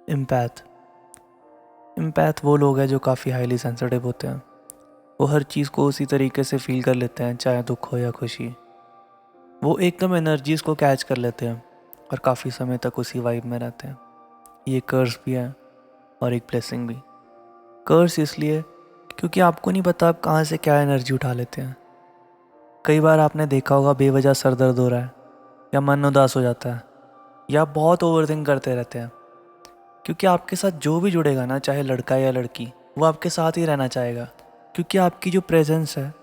Empath empath वो लोग हैं जो काफ़ी हाईली सेंसिटिव होते हैं। वो हर चीज़ को उसी तरीके से फील कर लेते हैं, चाहे दुख हो या खुशी। वो एकदम एनर्जीज़ को कैच कर लेते हैं और काफ़ी समय तक उसी वाइब में रहते हैं। ये कर्स भी है और एक ब्लेसिंग भी। कर्स इसलिए क्योंकि आपको नहीं पता आप कहाँ से क्या एनर्जी उठा लेते हैं। कई बार आपने देखा होगा बेवजह सर दर्द हो रहा है या मन उदास हो जाता है या बहुत ओवरथिंक करते रहते हैं, क्योंकि आपके साथ जो भी जुड़ेगा ना, चाहे लड़का या लड़की, वो आपके साथ ही रहना चाहेगा। क्योंकि आपकी जो प्रेजेंस है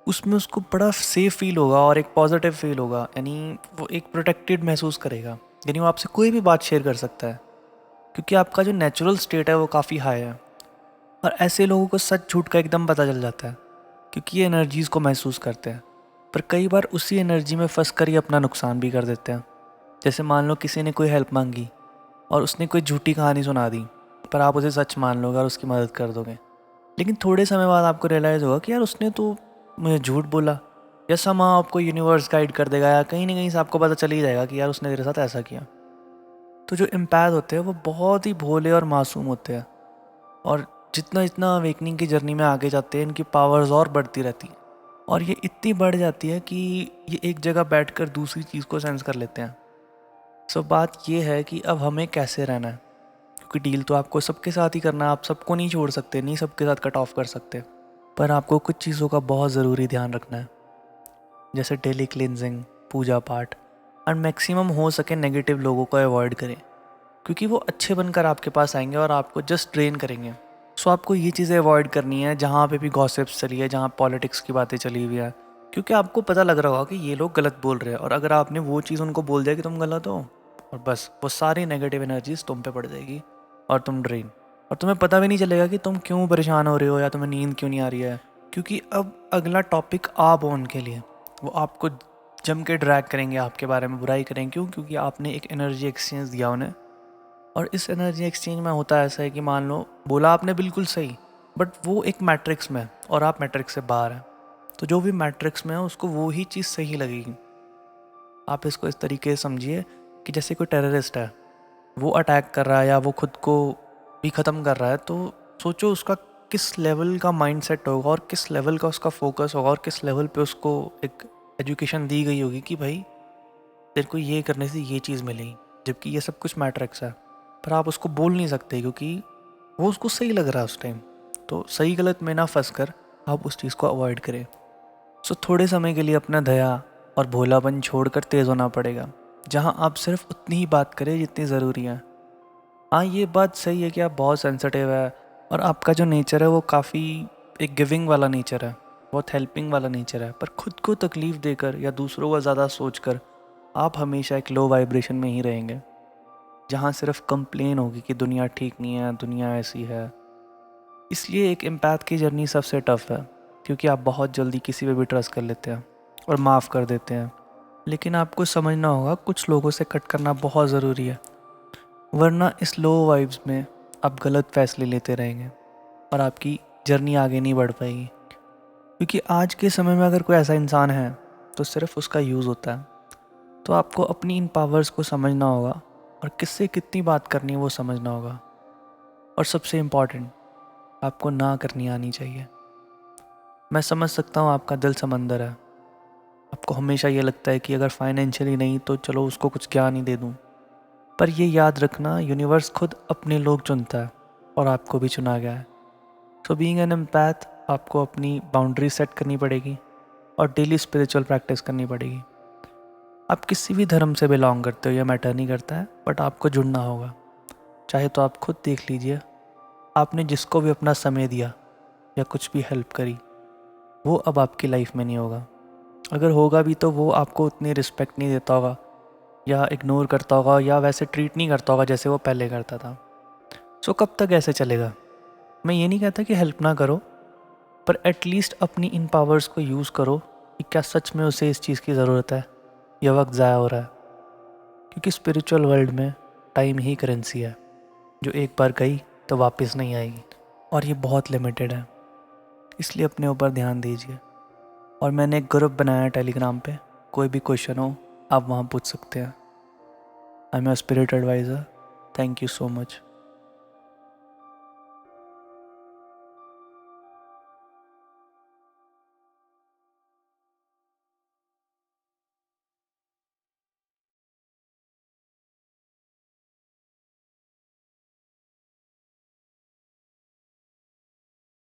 उसमें उसको बड़ा सेफ फील होगा और एक पॉजिटिव फील होगा, यानी वो एक प्रोटेक्टेड महसूस करेगा। यानी वो आपसे कोई भी बात शेयर कर सकता है क्योंकि आपका जो नेचुरल स्टेट है वो काफ़ी हाई है। और ऐसे लोगों को सच झूठ का एकदम पता चल जाता है क्योंकि ये एनर्जीज़ को महसूस करते हैं, पर कई बार उसी एनर्जी में फंस कर ही अपना नुकसान भी कर देते हैं। जैसे मान लो किसी ने कोई हेल्प मांगी और उसने कोई झूठी कहानी सुना दी, पर आप उसे सच मान लोगे और उसकी मदद कर दोगे। लेकिन थोड़े समय बाद आपको रियलाइज़ होगा कि यार उसने तो मुझे झूठ बोला, या समा आपको यूनिवर्स गाइड कर देगा या कहीं ना कहीं से आपको पता चल ही जाएगा कि यार उसने तेरे साथ ऐसा किया। तो जो एम्पैथ होते हैं वो बहुत ही भोले और मासूम होते हैं, और जितना जितना अवेकनिंग की जर्नी में आगे जाते हैं इनकी पावर्स और बढ़ती रहती हैं। और ये इतनी बढ़ जाती है कि ये एक जगह बैठकर दूसरी चीज़ को सेंस कर लेते हैं। सो बात ये है कि अब हमें कैसे रहना है, क्योंकि डील तो आपको सबके साथ ही करना है। आप सबको नहीं छोड़ सकते, नहीं सबके साथ कट ऑफ कर सकते, पर आपको कुछ चीज़ों का बहुत ज़रूरी ध्यान रखना है, जैसे डेली क्लिनजिंग, पूजा पाठ, और मैक्सिमम हो सके नेगेटिव लोगों को अवॉइड करें, क्योंकि वो अच्छे बनकर आपके पास आएंगे और आपको जस्ट ड्रेन करेंगे। सो आपको ये चीज़ें अवॉइड करनी है जहाँ पे भी गॉसिप्स चली है, जहाँ पॉलिटिक्स की बातें चली हुई है, क्योंकि आपको पता लग रहा होगा कि ये लोग गलत बोल रहे हैं, और अगर आपने वो चीज़ उनको बोल दिया कि तुम गलत हो, और बस वो सारी नेगेटिव एनर्जीज तुम पे पड़ जाएगी और तुम ड्रेन, और तुम्हें पता भी नहीं चलेगा कि तुम क्यों परेशान हो रहे हो या तुम्हें नींद क्यों नहीं आ रही है। क्योंकि अब अगला टॉपिक आप हो उनके लिए, वो आपको जम के ड्रैग करेंगे, आपके बारे में बुराई करेंगे। क्यों? क्योंकि आपने एक एनर्जी एक्सचेंज दिया उन्हें। और इस एनर्जी एक्सचेंज में होता ऐसा है कि मान लो बोला आपने बिल्कुल सही, बट वो एक मैट्रिक्स में है और आप मैट्रिक्स से बाहर हैं। तो जो भी मैट्रिक्स में है उसको वो ही चीज़ सही लगेगी। आप इसको इस तरीके से समझिए कि जैसे कोई टेररिस्ट है, वो अटैक कर रहा है या वो खुद को भी ख़त्म कर रहा है, तो सोचो उसका किस लेवल का माइंडसेट होगा और किस लेवल का उसका फोकस होगा और किस लेवल पे उसको एक एजुकेशन दी गई होगी कि भाई तेरे को ये करने से ये चीज़ मिलेगी, जबकि ये सब कुछ मैट्रिक्स है। पर आप उसको बोल नहीं सकते क्योंकि वो उसको सही लग रहा है उस टाइम। तो सही गलत में ना फंस कर आप उस चीज़ को अवॉइड करें। सो थोड़े समय के लिए अपना दया और भोलापन छोड़कर तेज़ होना पड़ेगा, जहाँ आप सिर्फ उतनी ही बात करें जितनी ज़रूरी है। हाँ, ये बात सही है कि आप बहुत सेंसिटिव है और आपका जो नेचर है वो काफ़ी एक गिविंग वाला नेचर है, बहुत हेल्पिंग वाला नेचर है, पर खुद को तकलीफ़ देकर या दूसरों का ज़्यादा सोचकर आप हमेशा एक लो वाइब्रेशन में ही रहेंगे, जहाँ सिर्फ कंप्लेन होगी कि दुनिया ठीक नहीं है, दुनिया ऐसी है। इसलिए एक एम्पैथ की जर्नी सबसे टफ है, क्योंकि आप बहुत जल्दी किसी पे भी ट्रस्ट कर लेते हैं और माफ़ कर देते हैं। लेकिन आपको समझना होगा कुछ लोगों से कट करना बहुत ज़रूरी है, वरना इस लो वाइब्स में आप गलत फैसले लेते रहेंगे और आपकी जर्नी आगे नहीं बढ़ पाएगी। क्योंकि आज के समय में अगर कोई ऐसा इंसान है तो सिर्फ उसका यूज़ होता है। तो आपको अपनी इन पावर्स को समझना होगा और किससे कितनी बात करनी है वो समझना होगा। और सबसे इम्पॉर्टेंट, आपको ना करनी आनी चाहिए। मैं समझ सकता हूँ आपका दिल समंदर है, आपको हमेशा ये लगता है कि अगर फाइनेंशियली नहीं तो चलो उसको कुछ ज्ञान ही दे दूँ। पर ये याद रखना, यूनिवर्स खुद अपने लोग चुनता है और आपको भी चुना गया है। सो बीइंग एन एम्पैथ, आपको अपनी बाउंड्री सेट करनी पड़ेगी और डेली स्पिरिचुअल प्रैक्टिस करनी पड़ेगी। आप किसी भी धर्म से बिलोंग करते हो या मैटर नहीं करता है, बट आपको जुड़ना होगा। चाहे तो आप खुद देख लीजिए, आपने जिसको भी अपना समय दिया या कुछ भी हेल्प करी, वो अब आपकी लाइफ में नहीं होगा। अगर होगा भी तो वो आपको उतनी रिस्पेक्ट नहीं देता होगा या इग्नोर करता होगा या वैसे ट्रीट नहीं करता होगा जैसे वो पहले करता था। सो कब तक ऐसे चलेगा? मैं ये नहीं कहता कि हेल्प ना करो, पर एटलीस्ट अपनी इन पावर्स को यूज़ करो कि क्या सच में उसे इस चीज़ की ज़रूरत है या वक्त ज़ाया हो रहा है। क्योंकि स्पिरिचुअल वर्ल्ड में टाइम ही करेंसी है, जो एक बार गई तो वापस नहीं आएगी, और ये बहुत लिमिटेड है। इसलिए अपने ऊपर ध्यान दीजिए। और मैंने एक ग्रुप बनाया है टेलीग्राम पे, कोई भी क्वेश्चन हो आप वहाँ पूछ सकते हैं। I am your spirit adviser, thank you so much.